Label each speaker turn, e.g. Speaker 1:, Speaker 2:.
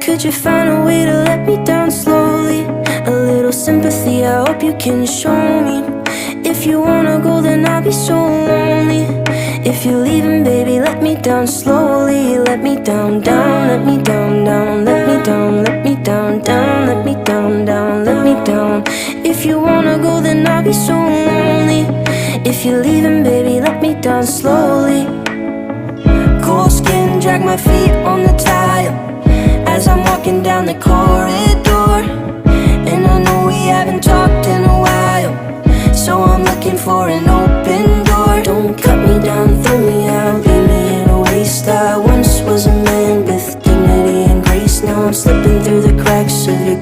Speaker 1: Could you find a way to let me down slowly? A little sympathy, I hope you can show me. If you wanna go, then I'll be so lonely. If you're leaving, baby, let me down slowly. Let me down, down, let me down, down. Let me down, let me down, down. Let me down, down, let me down. If you wanna go, then I'll be so lonely. If you're leaving, baby, let me down slowly. Cold skin, drag my feet on the tile as I'm walking down the corridor. And I know we haven't talked in a while, so I'm looking for an open door. Don't cut me down, throw me out, leave me in a waste. I once was a man with dignity and grace. Now I'm slipping through the cracks of your